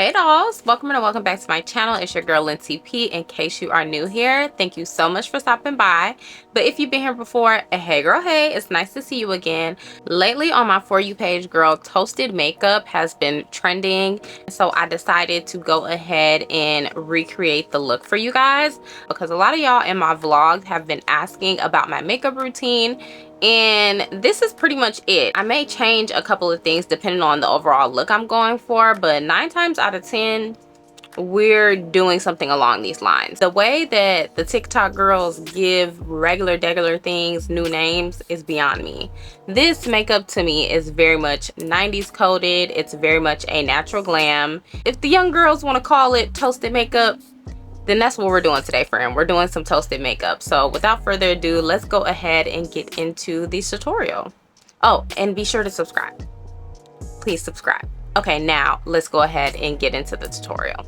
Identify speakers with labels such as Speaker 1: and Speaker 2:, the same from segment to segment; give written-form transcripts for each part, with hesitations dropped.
Speaker 1: Hey dolls, welcome and welcome back to my channel. It's your girl Lindsay P. In case you are new here, thank you so much for stopping by. But if you've been here before, hey girl, hey, it's nice to see you again. Lately on my For You page, girl, toasted makeup has been trending. So I decided to go ahead and recreate the look for you guys because a lot of y'all in my vlogs have been asking about my makeup routine. And this is pretty much it. I may change a couple of things depending on the overall look I'm going for, but 9 times out of 10 we're doing something along these lines. The way that the TikTok girls give regular things new names is beyond me. This makeup to me is very much 90s coded. It's very much a natural glam. If the young girls want to call it toasted makeup, then that's what we're doing today, friend. We're doing some toasted makeup. So without further ado, let's go ahead and get into the tutorial. Oh, and be sure to subscribe. Please subscribe. Okay, now let's go ahead and get into the tutorial.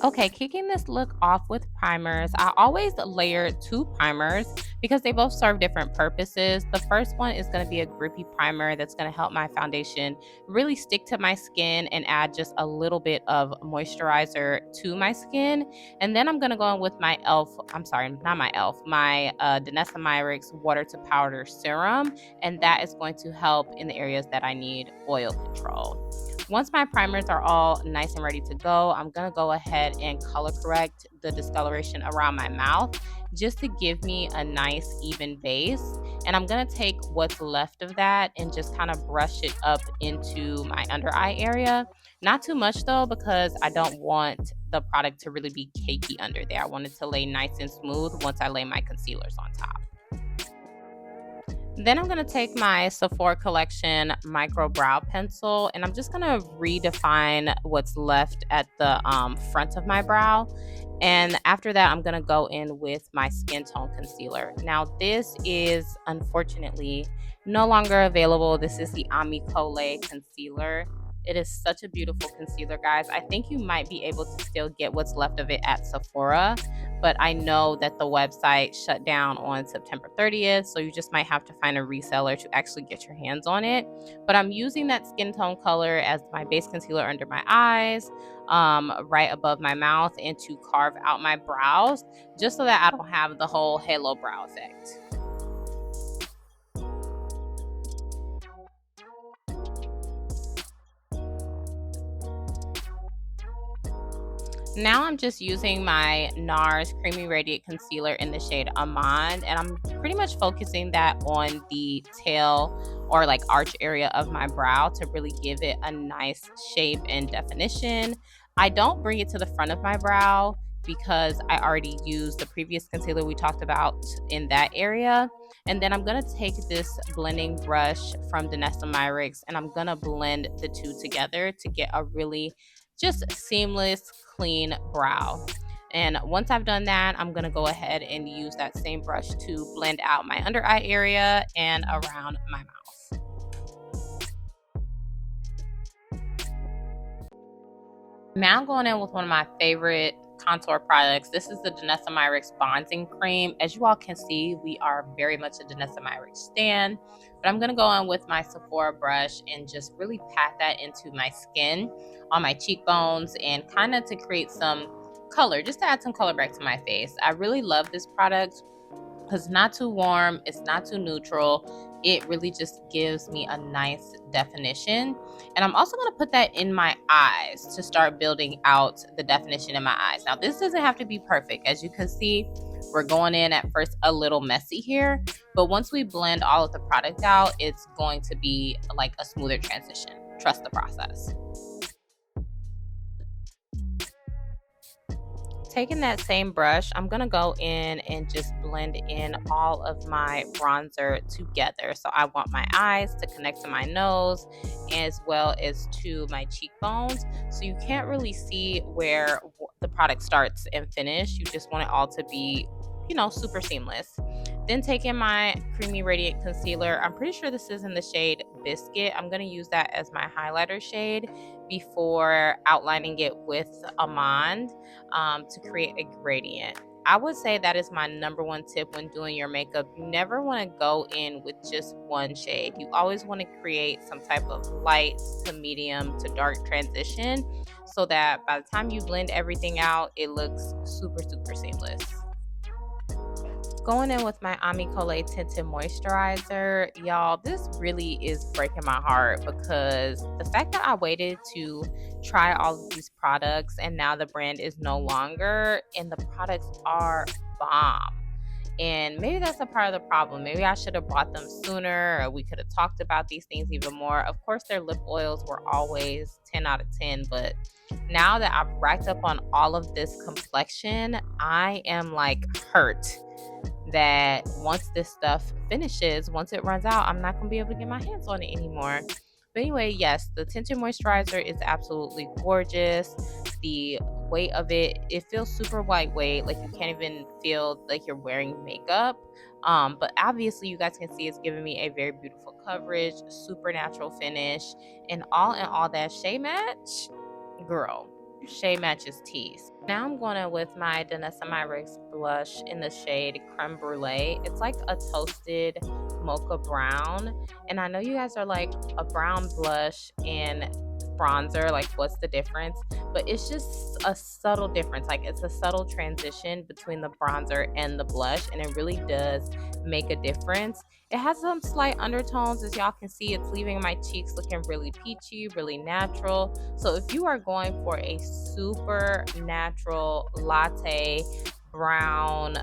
Speaker 1: Okay, kicking this look off with primers. I always layer 2 primers because they both serve different purposes. The first one is going to be a Grippy Primer that's going to help my foundation really stick to my skin and add just a little bit of moisturizer to my skin. And then I'm going to go in with my my Danessa Myricks Water to Powder Serum. And that is going to help in the areas that I need oil control. Once my primers are all nice and ready to go, I'm going to go ahead and color correct the discoloration around my mouth just to give me a nice even base. And I'm going to take what's left of that and just kind of brush it up into my under eye area. Not too much though, because I don't want the product to really be cakey under there. I want it to lay nice and smooth once I lay my concealers on top. Then I'm going to take my Sephora collection micro brow pencil and I'm just going to redefine what's left at the front of my brow. And after that, I'm going to go in with my skin tone concealer. Now, this is unfortunately no longer available. This is the Amicole Concealer. It is such a beautiful concealer, guys. I think you might be able to still get what's left of it at Sephora, but I know that the website shut down on September 30th, so you just might have to find a reseller to actually get your hands on it. But I'm using that skin tone color as my base concealer under my eyes, right above my mouth, and to carve out my brows, just so that I don't have the whole halo brow effect. Now I'm just using my NARS Creamy Radiant Concealer in the shade Almond, and I'm pretty much focusing that on the tail or like arch area of my brow to really give it a nice shape and definition. I don't bring it to the front of my brow because I already used the previous concealer we talked about in that area. And then I'm going to take this blending brush from Danessa Myricks and I'm going to blend the two together to get a really just seamless, clean brow. And once I've done that, I'm going to go ahead and use that same brush to blend out my under eye area and around my mouth. Now I'm going in with one of my favorite contour products. This is the Danessa Myricks Bronzing Cream. As you all can see, we are very much a Danessa Myricks stan. But I'm going to go in with my Sephora brush and just really pat that into my skin, on my cheekbones, and kind of to create some color, just to add some color back to my face. I really love this product because it's not too warm, it's not too neutral. It really just gives me a nice definition. And I'm also going to put that in my eyes to start building out the definition in my eyes. Now, this doesn't have to be perfect. As you can see, we're going in at first a little messy here, but once we blend all of the product out, it's going to be like a smoother transition. Trust the process. Taking that same brush, I'm going to go in and just blend in all of my bronzer together. So I want my eyes to connect to my nose as well as to my cheekbones. So you can't really see where the product starts and finish. You just want it all to be, super seamless. Then taking my Creamy Radiant Concealer, I'm pretty sure this is in the shade Biscuit. I'm going to use that as my highlighter shade before outlining it with Almond to create a gradient. I would say that is my number one tip when doing your makeup. You never want to go in with just one shade. You always want to create some type of light to medium to dark transition so that by the time you blend everything out, it looks super, super seamless. Going in with my Amicole Tinted Moisturizer, y'all, this really is breaking my heart because the fact that I waited to try all of these products and now the brand is no longer and the products are bomb. And maybe that's a part of the problem. Maybe I should have bought them sooner, or we could have talked about these things even more. Of course, their lip oils were always 10 out of 10, but now that I've racked up on all of this complexion, I am like hurt that once this stuff finishes, once it runs out, I'm not going to be able to get my hands on it anymore. But anyway, yes, the tinted moisturizer is absolutely gorgeous. The weight of it, it feels super lightweight, like you can't even feel like you're wearing makeup. But obviously you guys can see it's giving me a very beautiful coverage, super natural finish, and in all that shade match, girl, shade matches tease. Now I'm going in with my Danessa Myricks blush in the shade Creme Brulee. It's like a toasted mocha brown, and I know you guys are like, a brown blush and bronzer, like what's the difference? But it's just a subtle difference. Like it's a subtle transition between the bronzer and the blush, and it really does make a difference. It has some slight undertones, as y'all can see. It's leaving my cheeks looking really peachy, really natural. So if you are going for a super natural latte brown,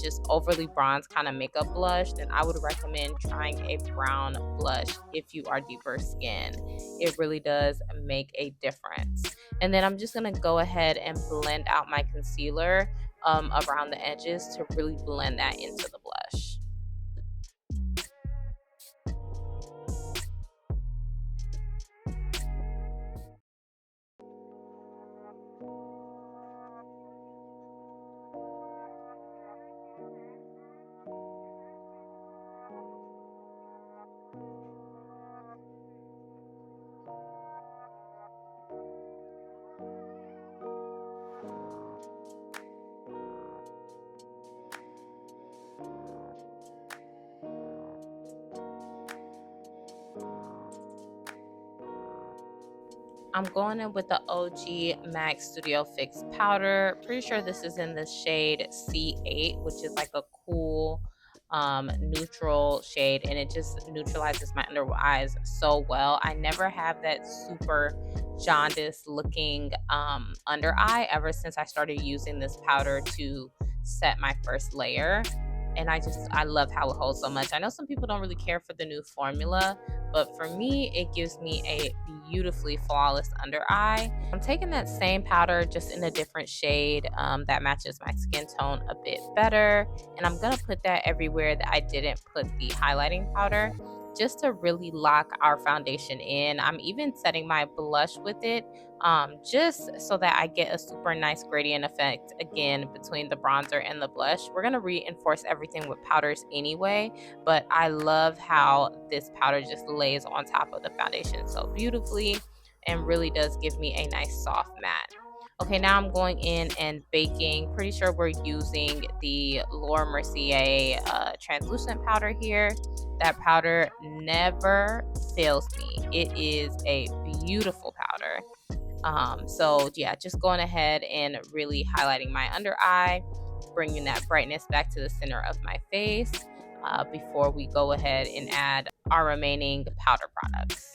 Speaker 1: just overly bronze kind of makeup blush, then I would recommend trying a brown blush if you are deeper skin. It really does make a difference. And then I'm just going to go ahead and blend out my concealer around the edges to really blend that into the blush. I'm going in with the OG MAC Studio Fix powder. Pretty sure this is in the shade C8, which is like a cool neutral shade, and it just neutralizes my under eyes so well. I never have that super jaundice looking under eye ever since I started using this powder to set my first layer. And I love how it holds so much. I know some people don't really care for the new formula, but for me, it gives me a beautifully flawless under eye. I'm taking that same powder just in a different shade that matches my skin tone a bit better, and I'm gonna put that everywhere that I didn't put the highlighting powder, just to really lock our foundation in. I'm even setting my blush with it, just so that I get a super nice gradient effect again between the bronzer and the blush. We're gonna reinforce everything with powders anyway, but I love how this powder just lays on top of the foundation so beautifully and really does give me a nice soft matte. Okay, now I'm going in and baking. Pretty sure we're using the Mercier translucent powder here. That powder never fails me. It is a beautiful powder. So yeah, just going ahead and really highlighting my under eye, bringing that brightness back to the center of my face before we go ahead and add our remaining powder products.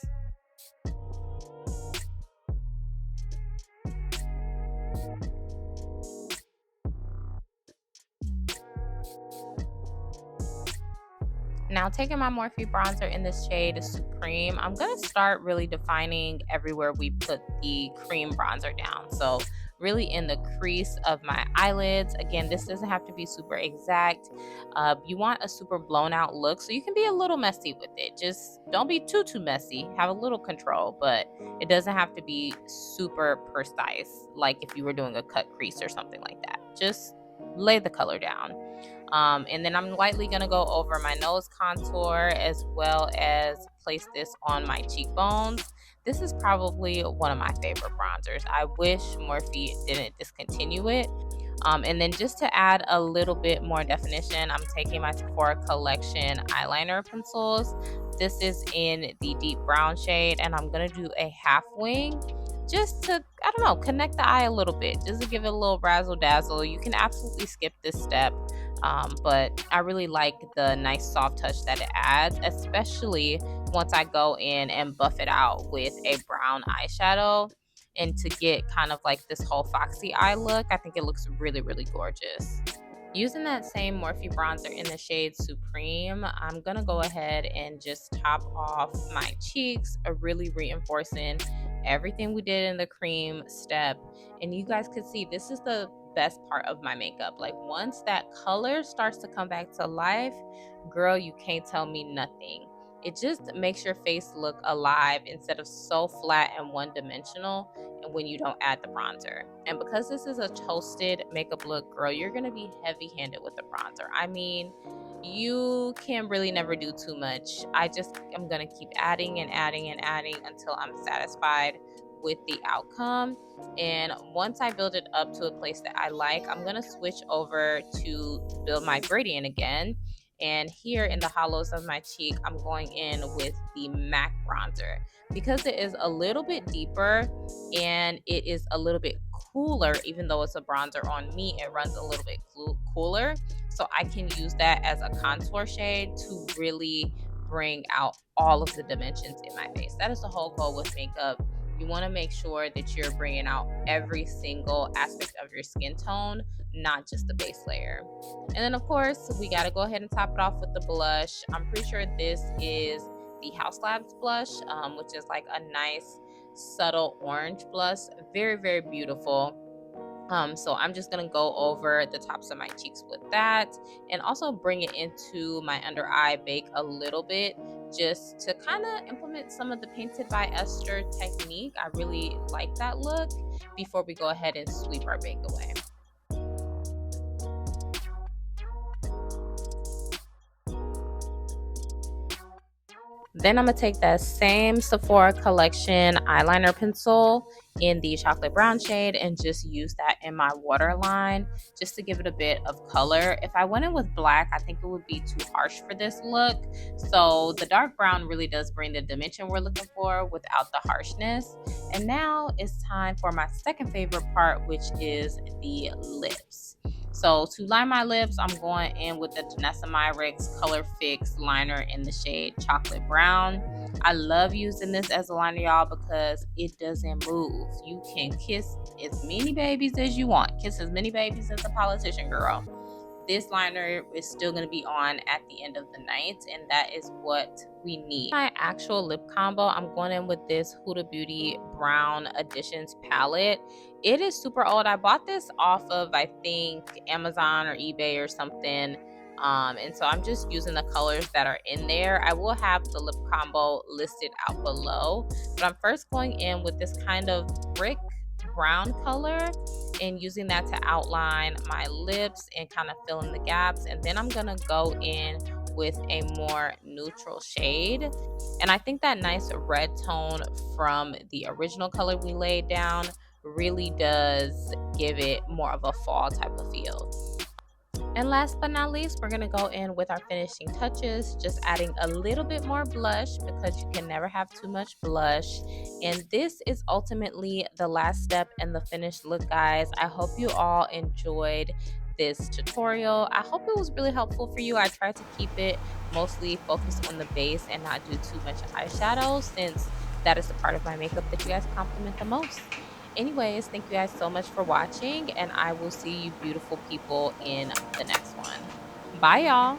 Speaker 1: Now taking my Morphe Bronzer in the shade Supreme, I'm going to start really defining everywhere we put the cream bronzer down. So really in the crease of my eyelids. Again, this doesn't have to be super exact. You want a super blown out look, so you can be a little messy with it. Just don't be too messy. Have a little control, but it doesn't have to be super precise, like if you were doing a cut crease or something like that. Just lay the color down. And then I'm lightly going to go over my nose contour as well as place this on my cheekbones. This is probably one of my favorite bronzers. I wish Morphe didn't discontinue it. And then just to add a little bit more definition, I'm taking my Sephora Collection eyeliner pencils. This is in the deep brown shade, and I'm gonna do a half wing just to, I don't know, connect the eye a little bit, just to give it a little razzle dazzle. You can absolutely skip this step, but I really like the nice soft touch that it adds, especially once I go in and buff it out with a brown eyeshadow. And to get kind of like this whole foxy eye look, I think it looks really, really gorgeous. Using that same Morphe bronzer in the shade Supreme, I'm gonna go ahead and just top off my cheeks, really reinforcing everything we did in the cream step. And you guys could see this is the best part of my makeup. Like once that color starts to come back to life, girl, you can't tell me nothing. It just makes your face look alive instead of so flat and one dimensional and when you don't add the bronzer. And because this is a toasted makeup look, girl, you're gonna be heavy-handed with the bronzer. I mean, you can really never do too much. I just am gonna keep adding and adding and adding until I'm satisfied with the outcome. And once I build it up to a place that I like, I'm gonna switch over to build my gradient again. And here in the hollows of my cheek, I'm going in with the MAC bronzer because it is a little bit deeper and it is a little bit cooler. Even though it's a bronzer on me, it runs a little bit cooler, so I can use that as a contour shade to really bring out all of the dimensions in my face. That is the whole goal with makeup. You want to make sure that you're bringing out every single aspect of your skin tone, not just the base layer. And then of course we got to go ahead and top it off with the blush. I'm pretty sure this is the House Labs blush, which is like a nice subtle orange blush. Very, very beautiful. So I'm just gonna go over the tops of my cheeks with that and also bring it into my under eye, bake a little bit just to kind of implement some of the Painted by Esther technique. I really like that look before we go ahead and sweep our bake away. Then I'm going to take that same Sephora Collection eyeliner pencil in the chocolate brown shade and just use that in my waterline just to give it a bit of color. If I went in with black, I think it would be too harsh for this look. So the dark brown really does bring the dimension we're looking for without the harshness. And now it's time for my second favorite part, which is the lips. So to line my lips, I'm going in with the Danessa Myricks Color Fix liner in the shade Chocolate Brown. I love using this as a liner, y'all, because it doesn't move. You can kiss as many babies as you want. Kiss as many babies as a politician, girl. This liner is still going to be on at the end of the night, and that is what we need. My actual lip combo, I'm going in with this Huda Beauty Brown Additions palette. It is super old. I bought this off of, I think, Amazon or eBay or something. And so I'm just using the colors that are in there. I will have the lip combo listed out below, but I'm first going in with this kind of brick brown color and using that to outline my lips and kind of fill in the gaps. And then I'm gonna go in with a more neutral shade, and I think that nice red tone from the original color we laid down really does give it more of a fall type of feel. And last but not least, we're going to go in with our finishing touches, just adding a little bit more blush because you can never have too much blush. And this is ultimately the last step in the finished look, guys. I hope you all enjoyed this tutorial. I hope it was really helpful for you. I tried to keep it mostly focused on the base and not do too much eyeshadow, since that is the part of my makeup that you guys compliment the most. Anyways, thank you guys so much for watching, and I will see you beautiful people in the next one. Bye, y'all.